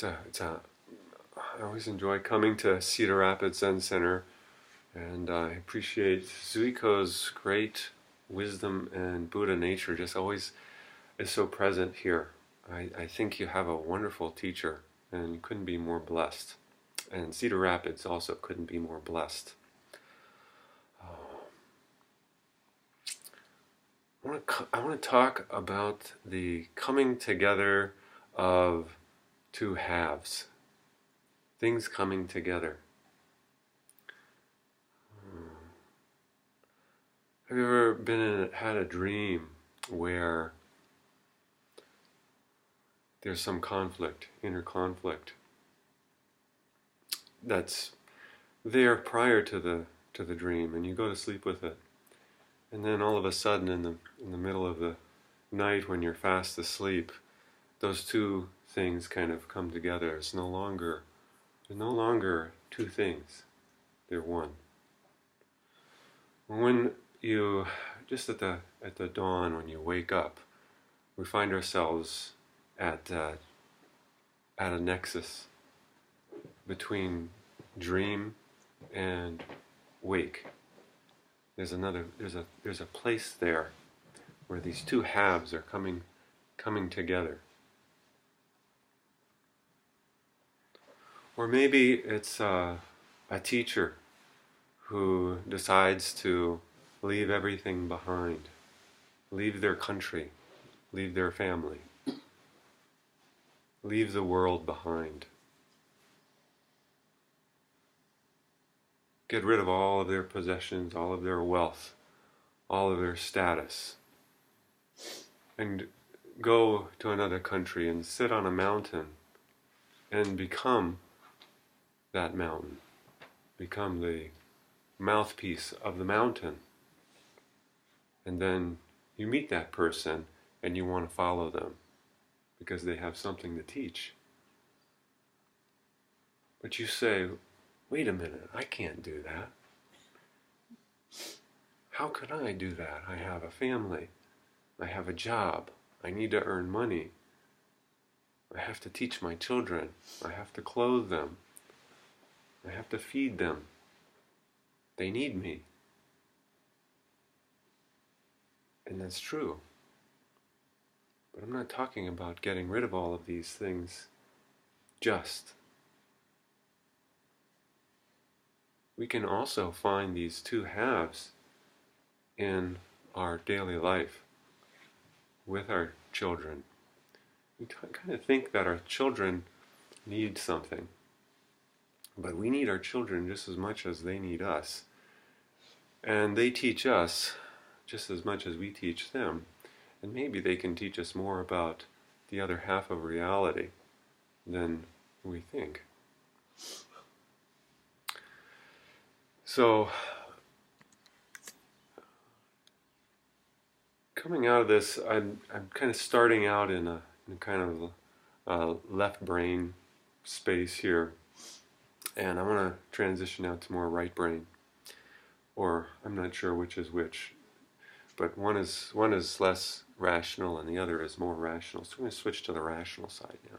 I always enjoy coming to Cedar Rapids Zen Center, and I appreciate Zuiko's great wisdom and Buddha nature just always is so present here. I think you have a wonderful teacher, and you couldn't be more blessed. And Cedar Rapids also couldn't be more blessed. I want to talk about the coming together of two halves. Things coming together. Have you ever had a dream where there's some conflict, inner conflict, that's there prior to the dream, and you go to sleep with it, and then all of a sudden, in the middle of the night when you're fast asleep, those two things kind of come together. There's no longer two things; they're one. When you just at the dawn, when you wake up, we find ourselves at a nexus between dream and wake. There's a place there where these two halves are coming together. Or maybe it's a teacher who decides to leave everything behind, leave their country, leave their family, leave the world behind. Get rid of all of their possessions, all of their wealth, all of their status, and go to another country and sit on a mountain and become that mountain, become the mouthpiece of the mountain. And then you meet that person and you want to follow them because they have something to teach. But you say, wait a minute, I can't do that. How could I do that? I have a family. I have a job. I need to earn money. I have to teach my children. I have to clothe them. I have to feed them. They need me. And that's true. But I'm not talking about getting rid of all of these things just. We can also find these two halves in our daily life with our children. We kind of think that our children need something, but we need our children just as much as they need us. And they teach us just as much as we teach them. And maybe they can teach us more about the other half of reality than we think. So, coming out of this, I'm kind of starting out in a kind of left brain space here, and I want to transition out to more right brain, or I'm not sure which is which, but one is less rational and the other is more rational. So I'm going to switch to the rational side now.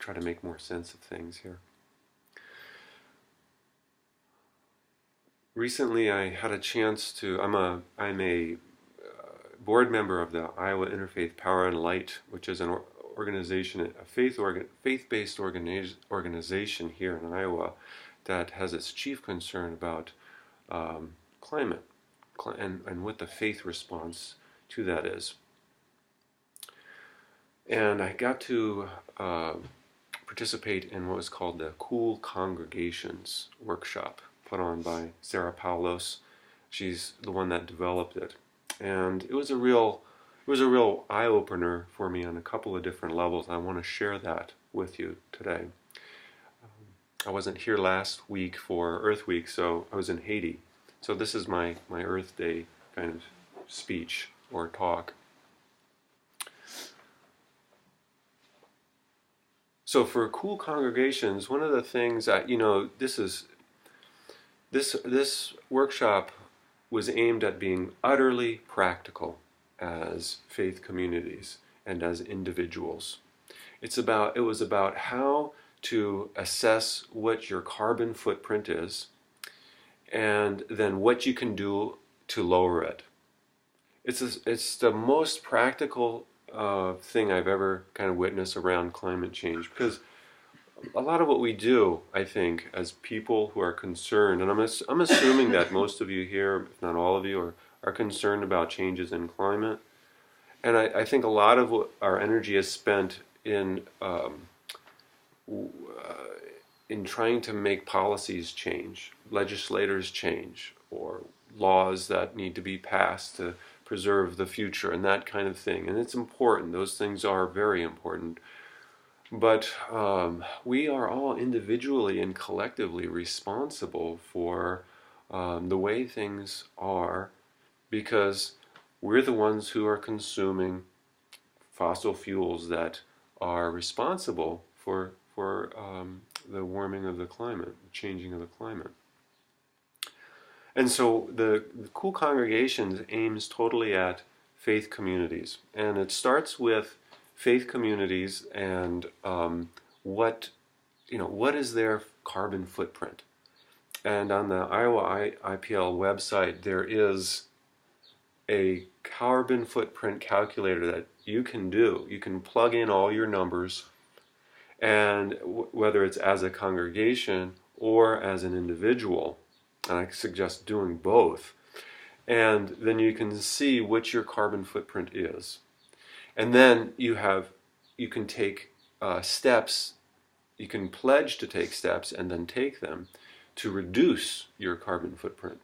Try to make more sense of things here. Recently, I had a chance to. I'm a board member of the Iowa Interfaith Power and Light, which is an organization, a faith-based organization here in Iowa that has its chief concern about climate and what the faith response to that is. And I got to participate in what was called the Cool Congregations workshop, put on by Sarah Paulos. She's the one that developed it. And it was a real eye-opener for me on a couple of different levels. I want to share that with you today. I wasn't here last week for Earth Week, so I was in Haiti. So this is my Earth Day kind of speech or talk. So for Cool Congregations, one of the things that, this workshop was aimed at being utterly practical as faith communities and as individuals. It was about how to assess what your carbon footprint is, and then what you can do to lower it. It's the most practical thing I've ever kind of witnessed around climate change, because a lot of what we do, I think, as people who are concerned, and I'm assuming that most of you here, if not all of you, are concerned about changes in climate. And I think a lot of what our energy is spent in trying to make policies change, legislators change, or laws that need to be passed to preserve the future and that kind of thing. And it's important. Those things are very important. But we are all individually and collectively responsible for the way things are, because we're the ones who are consuming fossil fuels that are responsible for the warming of the climate, the changing of the climate. And so the Cool Congregations aims totally at faith communities, and it starts with faith communities and what is their carbon footprint. And on the Iowa IPL website, there is a carbon footprint calculator that you can do. You can plug in all your numbers, and whether it's as a congregation or as an individual, and I suggest doing both, and then you can see what your carbon footprint is. And then you can take steps, you can pledge to take steps and then take them to reduce your carbon footprint,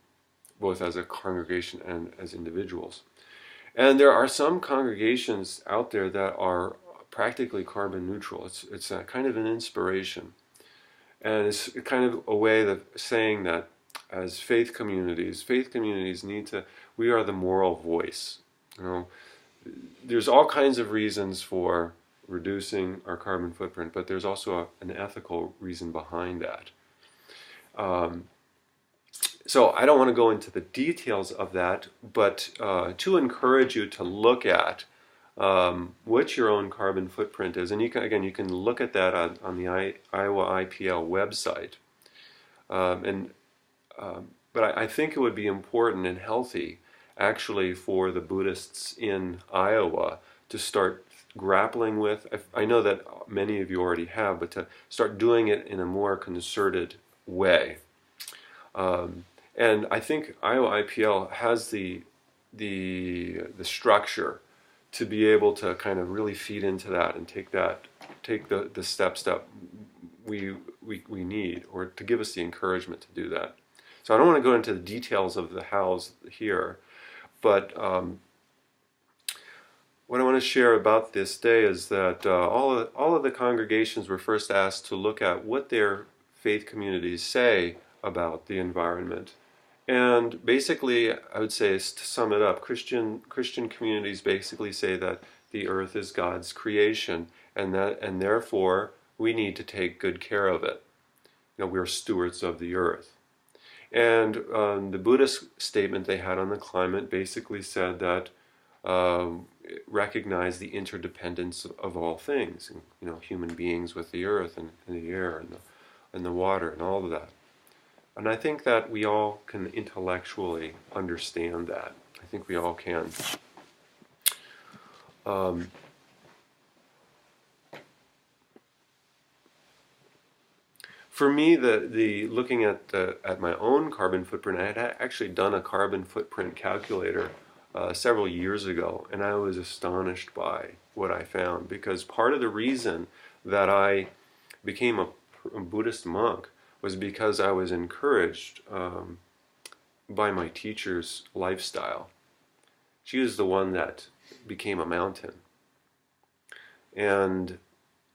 both as a congregation and as individuals. And there are some congregations out there that are practically carbon neutral. It's a kind of an inspiration. And it's kind of a way of saying that as faith communities we are the moral voice. There's all kinds of reasons for reducing our carbon footprint, but there's also an ethical reason behind that. So I don't want to go into the details of that, but to encourage you to look at what your own carbon footprint is. And you can look at that on the Iowa IPL website. But I think it would be important and healthy, actually, for the Buddhists in Iowa to start grappling with. I know that many of you already have, but to start doing it in a more concerted way. And I think Iowa IPL has the structure to be able to kind of really feed into that and take the steps that we need, or to give us the encouragement to do that. So I don't want to go into the details of the hows here, but what I want to share about this day is that all of the congregations were first asked to look at what their faith communities say about the environment. And basically, I would say, to sum it up, Christian communities basically say that the earth is God's creation, and therefore we need to take good care of it. We're stewards of the earth. And the Buddhist statement they had on the climate basically said that recognize the interdependence of all things, human beings with the earth and the air and the water and all of that. And I think that we all can intellectually understand that. I think we all can. For me, the looking at my own carbon footprint, I had actually done a carbon footprint calculator several years ago, and I was astonished by what I found, because part of the reason that I became a Buddhist monk was because I was encouraged by my teacher's lifestyle. She was the one that became a mountain. And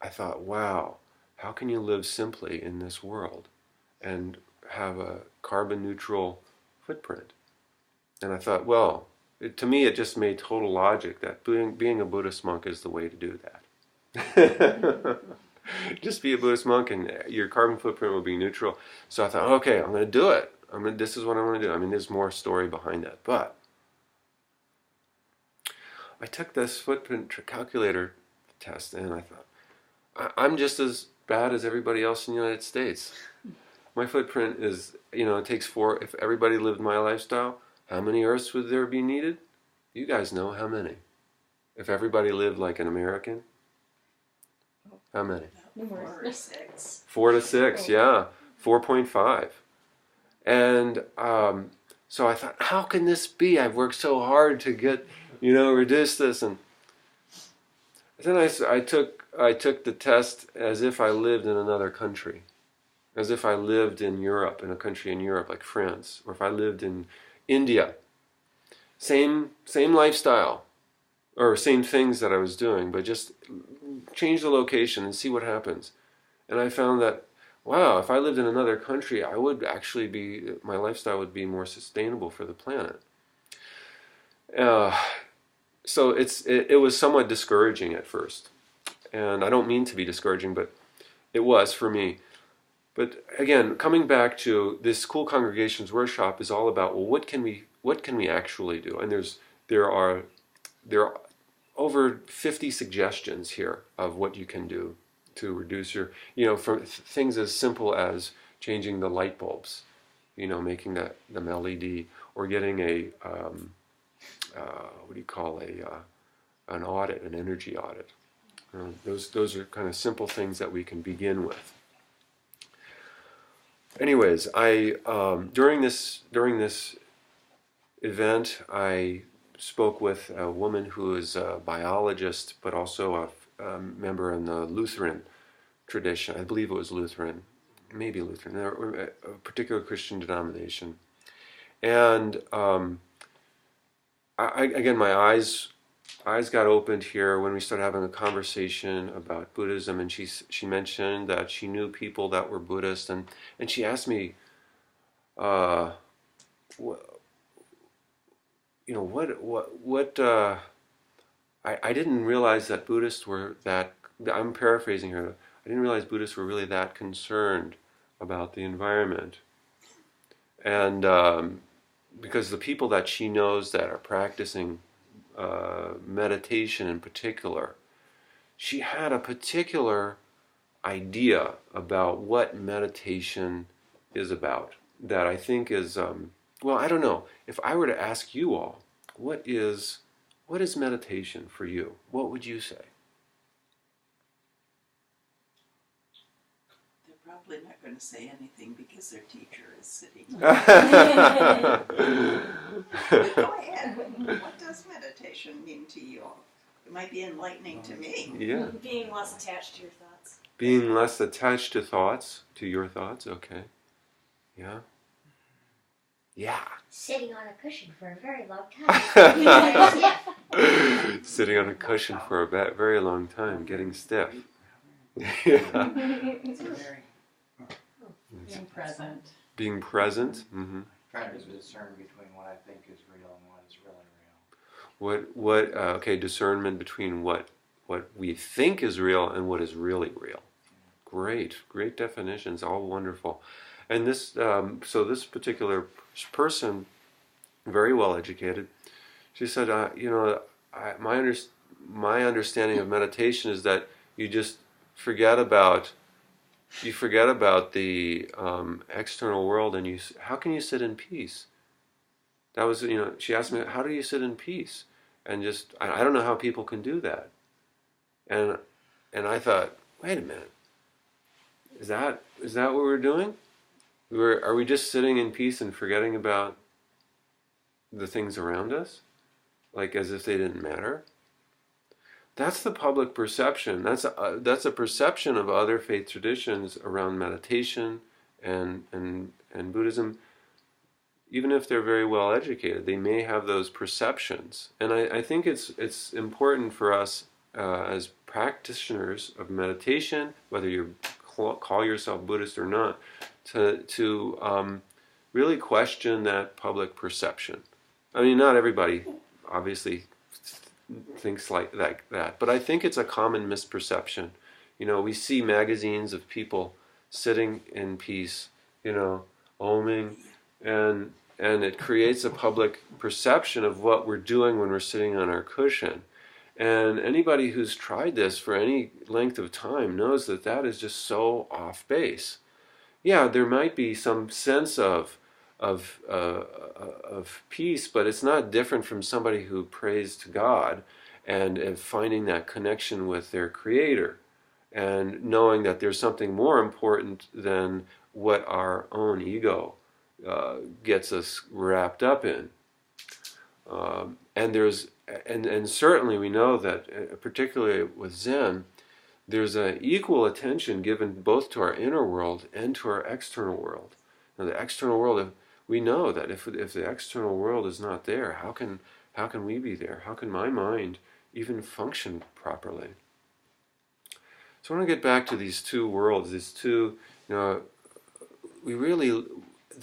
I thought, wow, how can you live simply in this world and have a carbon neutral footprint? And I thought, well, to me it just made total logic that being a Buddhist monk is the way to do that. Just be a Buddhist monk and your carbon footprint will be neutral. So I thought, okay, I'm going to do it. This is what I want to do. There's more story behind that. But I took this footprint calculator test and I thought, I'm just as bad as everybody else in the United States. My footprint is, it takes four. If everybody lived my lifestyle, how many Earths would there be needed? You guys know how many. If everybody lived like an American, how many? 4 or 6. 4 to 6, yeah. 4.5. And so I thought, how can this be? I've worked so hard to get, reduce this. And then I took the test as if I lived in another country. As if I lived in Europe, in a country in Europe like France, or if I lived in India. Same lifestyle, or same things that I was doing, but just change the location and see what happens. And I found that, wow, if I lived in another country, I would actually my lifestyle would be more sustainable for the planet. So it was somewhat discouraging at first. And I don't mean to be discouraging, but it was for me. But again, coming back to this Cool Congregations workshop is all about, well, what can we actually do? And there are over 50 suggestions here of what you can do to reduce your, from things as simple as changing the light bulbs, making them LED, or getting an audit, an energy audit. Those are kind of simple things that we can begin with. Anyways, during this event, I spoke with a woman who is a biologist, but also a member in the Lutheran tradition. I believe it was Lutheran, maybe Lutheran, or a particular Christian denomination. And again, my eyes got opened here when we started having a conversation about Buddhism, and she mentioned that she knew people that were Buddhist, and she asked me, I didn't realize that Buddhists were that. I'm paraphrasing here. I didn't realize Buddhists were really that concerned about the environment, and because the people that she knows that are practicing meditation in particular, she had a particular idea about what meditation is about that I think is, well, I don't know. If I were to ask you all, what is meditation for you? What would you say? They're probably not going to say anything because their teacher is sitting. But go ahead. What does meditation mean to you? It might be enlightening to me. Yeah. Being less attached to your thoughts. Being less attached to thoughts, to your thoughts, okay. Yeah. Yeah. Sitting on a cushion for a very long time. Sitting on a cushion for a very long time, getting stiff. Yeah. Being present. Being present. Mm-hmm. Trying to discern between what I think is real and what is really real. Okay, discernment between what we think is real and what is really real. Great definitions, all wonderful. And this, so this particular person, very well educated, she said, my understanding of meditation is that you just forget about the external world, and how can you sit in peace? That was, she asked me, how do you sit in peace? And just, I don't know how people can do that. And I thought, wait a minute, is that what we're doing? Are we just sitting in peace and forgetting about the things around us, like as if they didn't matter? That's the public perception. That's a perception of other faith traditions around meditation and Buddhism. Even if they're very well educated, they may have those perceptions. And I think it's important for us as practitioners of meditation, whether you call yourself Buddhist or not, to really question that public perception. I mean, not everybody obviously thinks like that, but I think it's a common misperception. We see magazines of people sitting in peace, oming, and it creates a public perception of what we're doing when we're sitting on our cushion. And anybody who's tried this for any length of time knows that that is just so off base. Yeah, there might be some sense of peace, but it's not different from somebody who prays to God and finding that connection with their Creator and knowing that there's something more important than what our own ego gets us wrapped up in. And certainly we know that, particularly with Zen, there's an equal attention given both to our inner world and to our external world. Now, the external world, we know that if the external world is not there, how can we be there? How can my mind even function properly? So I want to get back to these two worlds, these two, the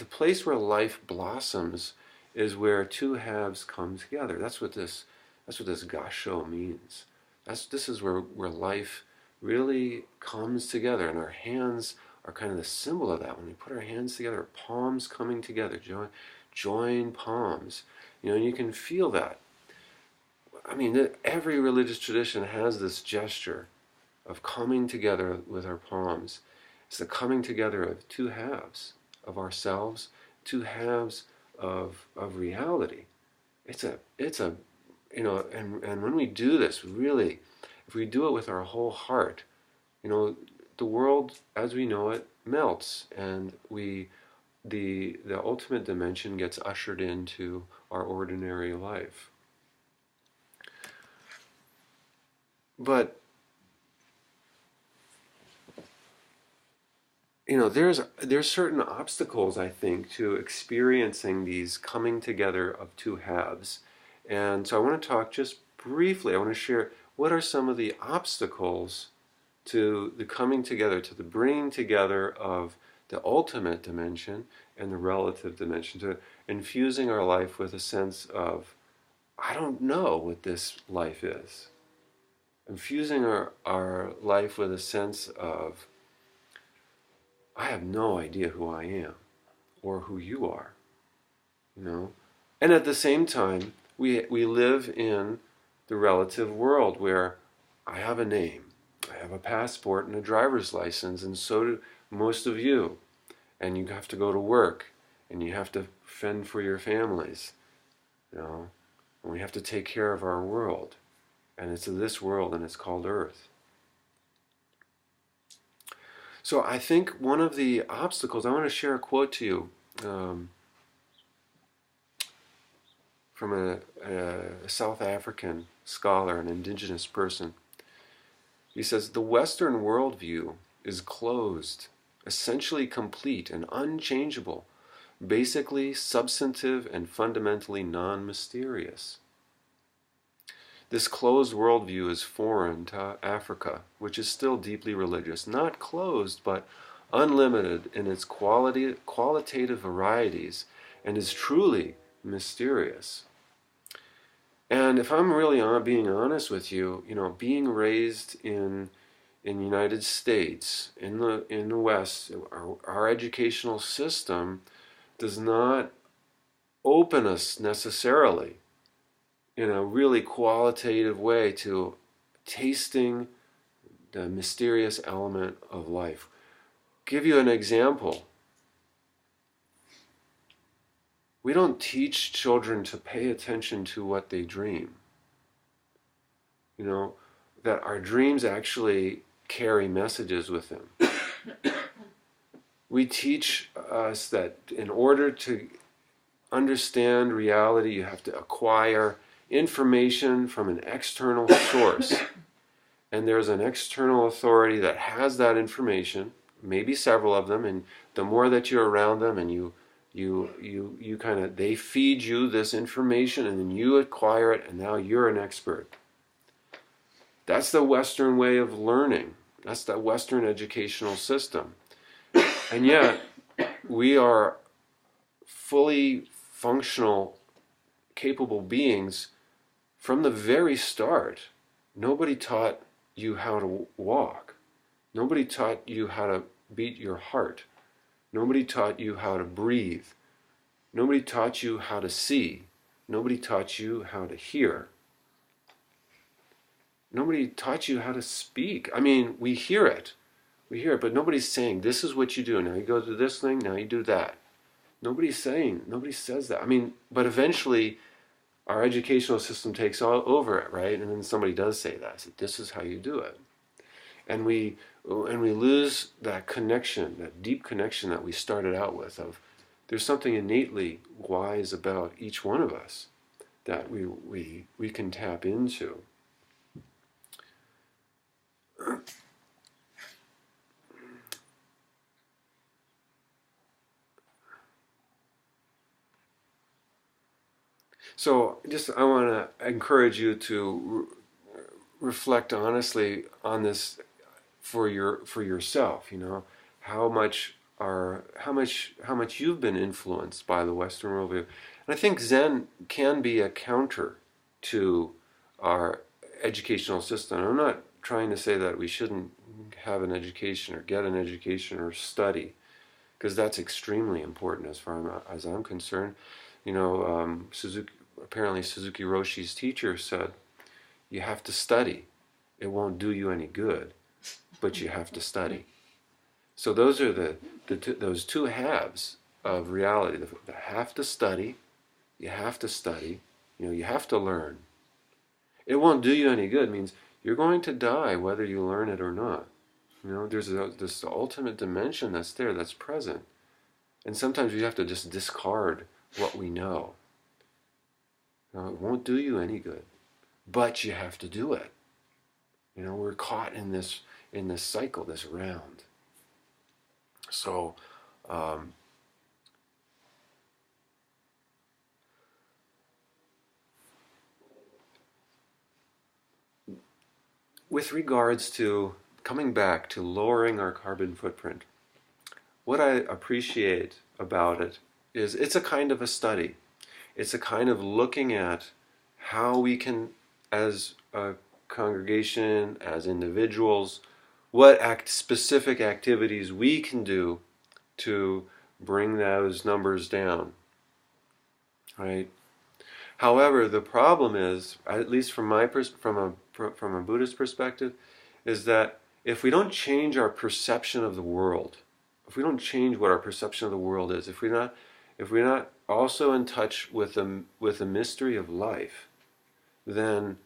place where life blossoms is where two halves come together. That's what this gasho means. This is where life really comes together, and our hands are kind of the symbol of that. When we put our hands together, palms coming together, join palms, and you can feel that. I mean, every religious tradition has this gesture of coming together with our palms. It's the coming together of two halves of ourselves, two halves of reality. It's a and when we do this, really, if we do it with our whole heart, the world as we know it melts, and the ultimate dimension gets ushered into our ordinary life. But there's certain obstacles, I think, to experiencing these coming together of two halves. And so I want to talk just briefly, I want to share what are some of the obstacles to the coming together, to the bringing together of the ultimate dimension and the relative dimension, to infusing our life with a sense of, I don't know what this life is. Infusing our life with a sense of, I have no idea who I am or who you are, And at the same time, we live in the relative world where I have a name, I have a passport and a driver's license, and so do most of you. And you have to go to work, and you have to fend for your families, and we have to take care of our world. And it's this world, and it's called Earth. So I think one of the obstacles, I want to share a quote to you from a South African scholar, an indigenous person. He says, "The Western worldview is closed, essentially complete and unchangeable, basically substantive and fundamentally non-mysterious. This closed worldview is foreign to Africa, which is still deeply religious, not closed, but unlimited in its qualitative varieties, and is truly mysterious." And if I'm really being honest with you, being raised in the United States, in the West, our educational system does not open us necessarily in a really qualitative way to tasting the mysterious element of life. Give you an example. We don't teach children to pay attention to what they dream. That our dreams actually carry messages with them. We teach us that in order to understand reality, you have to acquire information from an external source. And there's an external authority that has that information, maybe several of them, and the more that you're around them and you they feed you this information, and then you acquire it, and now you're an expert. That's the Western way of learning. That's the Western educational system. And yet, we are fully functional, capable beings from the very start. Nobody taught you how to walk. Nobody taught you how to beat your heart. Nobody taught you how to breathe. Nobody taught you how to see. Nobody taught you how to hear. Nobody taught you how to speak. I mean, we hear it, but nobody's saying, this is what you do. Now you go to this thing, now you do that. Nobody says that. I mean, but eventually our educational system takes all over it, right? And then somebody does say that. So this is how you do it. And we lose that connection, that deep connection that we started out with of there's something innately wise about each one of us that we can tap into. So I want to encourage you to reflect honestly on this for yourself. You know, how much you've been influenced by the Western worldview. And I think Zen can be a counter to our educational system. I'm not trying to say that we shouldn't have an education or get an education or study, because that's extremely important as far as I'm concerned. You know, apparently Suzuki Roshi's teacher said, you have to study. It won't do you any good, but you have to study. So those are those two halves of reality. The have to study, you have to study, you have to learn. It won't do you any good means you're going to die whether you learn it or not. There's this ultimate dimension that's there, that's present. And sometimes we have to just discard what we know. It won't do you any good, but you have to do it. We're caught in this cycle, this round. So, with regards to coming back to lowering our carbon footprint, what I appreciate about it is it's a kind of a study. It's a kind of looking at how we can, as a congregation, as individuals, what specific activities we can do to bring those numbers down, right? However, the problem is, at least from a Buddhist perspective, is that if we don't change our perception of the world, if we don't change what our perception of the world is, if we're not also in touch with the mystery of life, then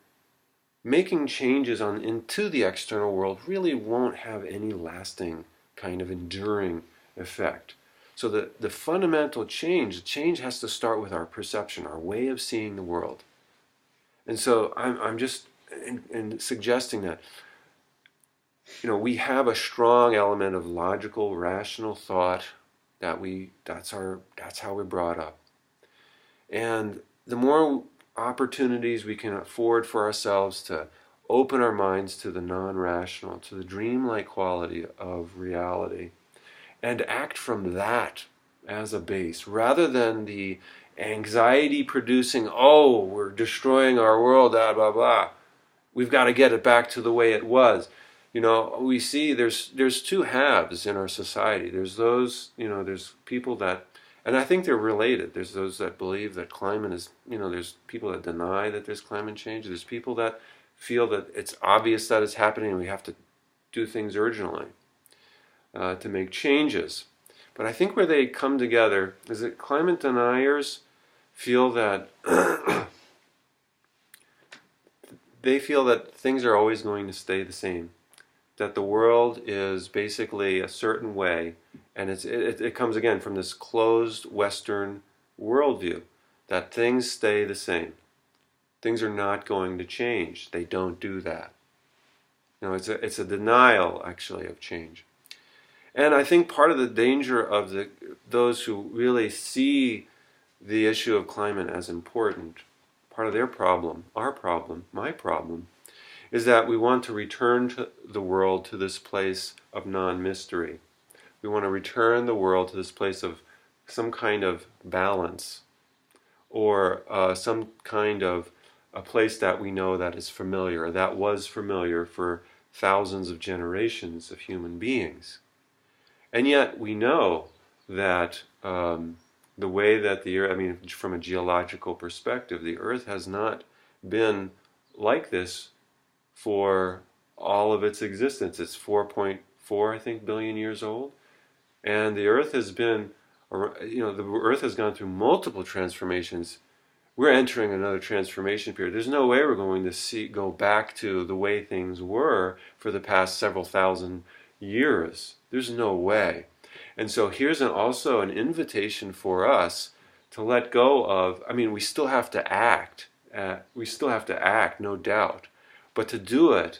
making changes into the external world really won't have any lasting kind of enduring effect. So the fundamental change has to start with our perception, our way of seeing the world. And so I'm just in suggesting that we have a strong element of logical, rational thought that's how we're brought up. And the more opportunities we can afford for ourselves to open our minds to the non-rational, to the dreamlike quality of reality, and act from that as a base, rather than the anxiety-producing, we're destroying our world, blah, blah, blah. We've got to get it back to the way it was. We see there's two halves in our society. There's those, there's people that, and I think they're related. There's those that believe that climate is, there's people that deny that there's climate change. There's people that feel that it's obvious that it's happening and we have to do things urgently to make changes. But I think where they come together is that climate deniers feel that they feel that things are always going to stay the same, that the world is basically a certain way, and it comes again from this closed Western worldview, that things stay the same. Things are not going to change. They don't do that. It's a denial, actually, of change. And I think part of the danger of those who really see the issue of climate as important, part of their problem, our problem, my problem, is that we want to return to the world to this place of non-mystery. We want to return the world to this place of some kind of balance, or some kind of a place that we know that is familiar, that was familiar for thousands of generations of human beings. And yet we know that the way that the Earth, from a geological perspective, the Earth has not been like this for all of its existence. It's 4.4, I think, billion years old. And the Earth has been, the Earth has gone through multiple transformations. We're entering another transformation period. There's no way we're going to go back to the way things were for the past several thousand years. There's no way. And so here's also an invitation for us to let go of, we still have to act. No doubt. But to do it,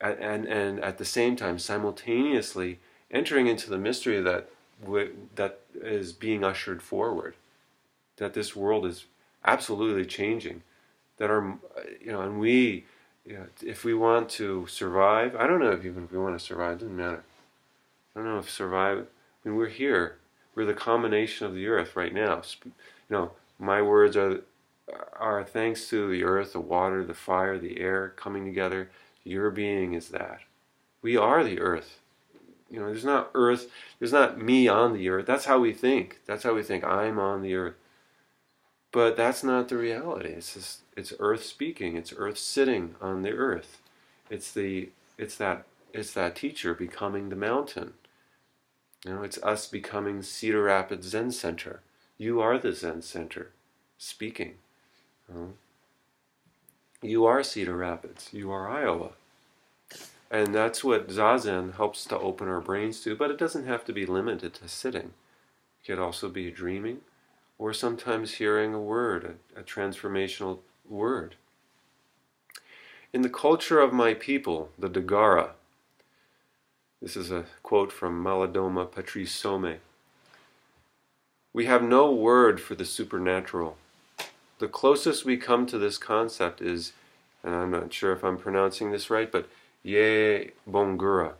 and at the same time, simultaneously, entering into the mystery that is being ushered forward. That this world is absolutely changing. That and we, if we want to survive, I don't know if even if we want to survive, it doesn't matter. I don't know if survive, we're here. We're the combination of the earth right now. My words are thanks to the earth, the water, the fire, the air coming together. Your being is that. We are the earth. There's not earth, there's not me on the earth. That's how we think. I'm on the earth. But that's not the reality. It's earth speaking. It's earth sitting on the earth. It's that teacher becoming the mountain. It's us becoming Cedar Rapids Zen Center. You are the Zen Center, speaking. You are Cedar Rapids. You are Iowa. And that's what Zazen helps to open our brains to, but it doesn't have to be limited to sitting. It could also be dreaming, or sometimes hearing a word, a transformational word. In the culture of my people, the Dagara, this is a quote from Malidoma Patrice Some, we have no word for the supernatural. The closest we come to this concept is, and I'm not sure if I'm pronouncing this right, but Ye Bongura,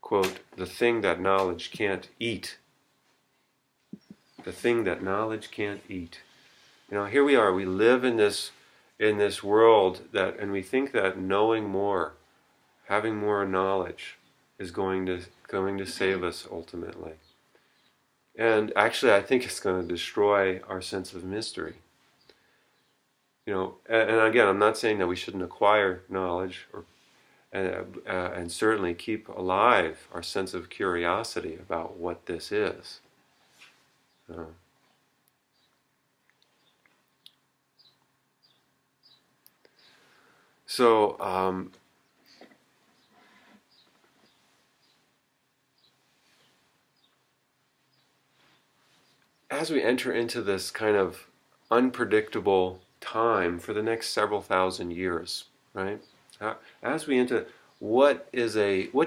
quote, the thing that knowledge can't eat. The thing that knowledge can't eat. Here we are, we live in this world and we think that knowing more, having more knowledge is going to save us ultimately. And actually I think it's going to destroy our sense of mystery. And again, I'm not saying that we shouldn't acquire knowledge and certainly keep alive our sense of curiosity about what this is. As we enter into this kind of unpredictable time for the next several thousand years, right? As we enter, what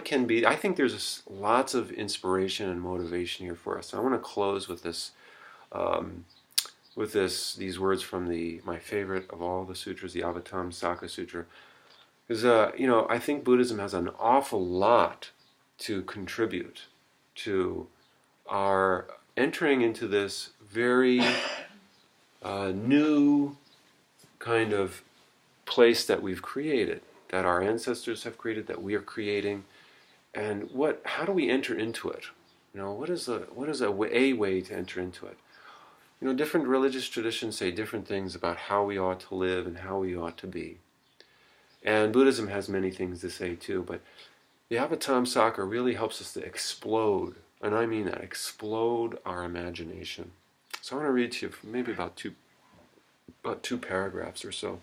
can be, I think there's lots of inspiration and motivation here for us. So I want to close with this, these words from my favorite of all the sutras, the Avatamsaka Sutra. Because, I think Buddhism has an awful lot to contribute to our entering into this very new kind of place that we've created, that our ancestors have created, that we are creating, and how do we enter into it? What is a way to enter into it? Different religious traditions say different things about how we ought to live and how we ought to be. And Buddhism has many things to say too, but the Avatamsaka really helps us to explode, and I mean that, explode our imagination. So I want to read to you maybe about two paragraphs or so.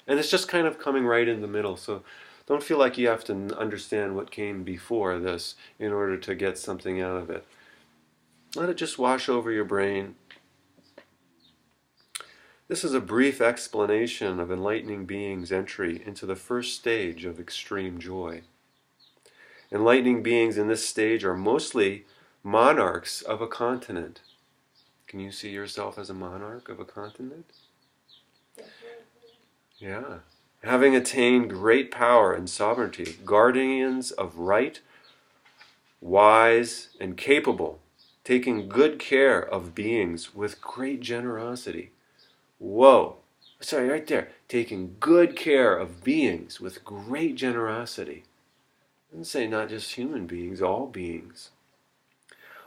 And it's just kind of coming right in the middle, so don't feel like you have to understand what came before this in order to get something out of it. Let it just wash over your brain. This is a brief explanation of enlightening beings' entry into the first stage of extreme joy. Enlightening beings in this stage are mostly monarchs of a continent. Can you see yourself as a monarch of a continent? Yeah. Having attained great power and sovereignty, guardians of right, wise, and capable, taking good care of beings with great generosity. Whoa. Sorry, right there. Taking good care of beings with great generosity. It doesn't say not just human beings, all beings.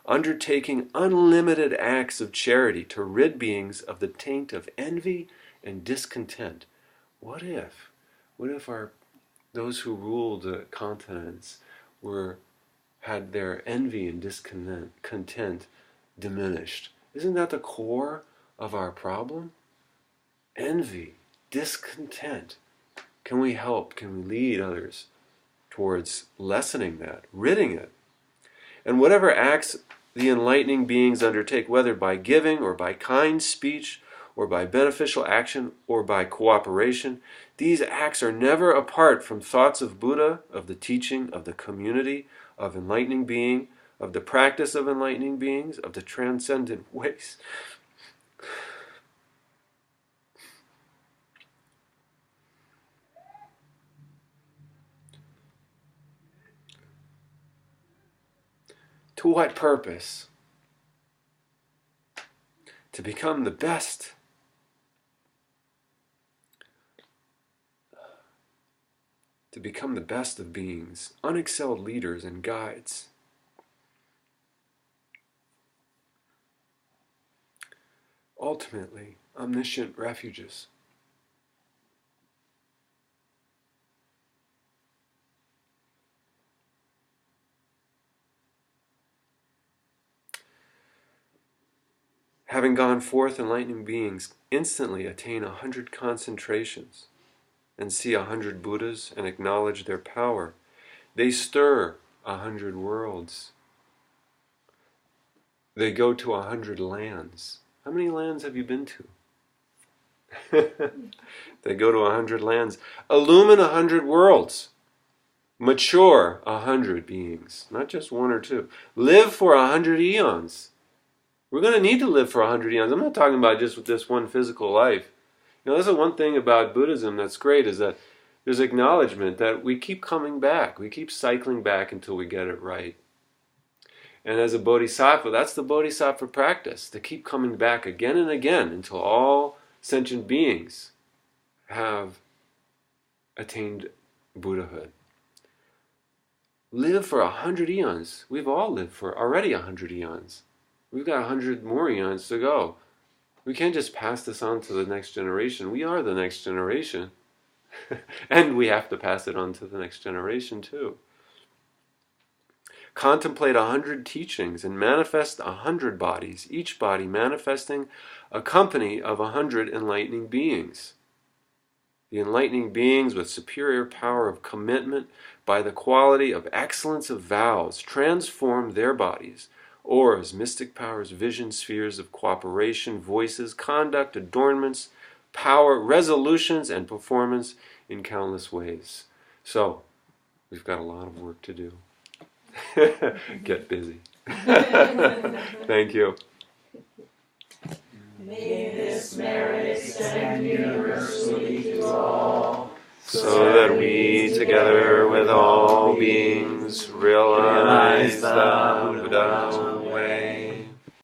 Undertaking unlimited acts of charity to rid beings of the taint of envy and discontent. What if What if those who ruled the continents had their envy and discontent diminished? Isn't that the core of our problem? Envy, discontent. Can we help? Can we lead others towards lessening that, ridding it? And whatever acts the enlightening beings undertake, whether by giving or by kind speech or by beneficial action or by cooperation, these acts are never apart from thoughts of Buddha, of the teaching, of the community, of enlightening being, of the practice of enlightening beings, of the transcendent ways. To what purpose? To become the best. To become the best of beings, unexcelled leaders and guides. Ultimately, omniscient refuges. Having gone forth, enlightening beings instantly attain 100 concentrations and see 100 Buddhas and acknowledge their power. They stir 100 worlds. They go to 100 lands. How many lands have you been to? They go to 100 lands. Illumine 100 worlds. Mature 100 beings. Not just one or two. Live for 100 eons. We're going to need to live for 100 eons. I'm not talking about just with this one physical life. You know, that's the one thing about Buddhism that's great, is that there's acknowledgement that we keep coming back. We keep cycling back until we get it right. And as a bodhisattva, that's the bodhisattva practice, to keep coming back again and again until all sentient beings have attained Buddhahood. Live for 100 eons. We've all lived for already 100 eons. We've got 100 more eons to go. We can't just pass this on to the next generation. We are the next generation. And we have to pass it on to the next generation too. Contemplate 100 teachings and manifest 100 bodies, each body manifesting a company of 100 enlightening beings. The enlightening beings with superior power of commitment by the quality of excellence of vows transform their bodies, or as mystic powers, vision, spheres of cooperation, voices, conduct, adornments, power, resolutions, and performance in countless ways. So, we've got a lot of work to do. Get busy. Thank you. May this merit extend universally to all, so that we, together with all beings, realize the Buddha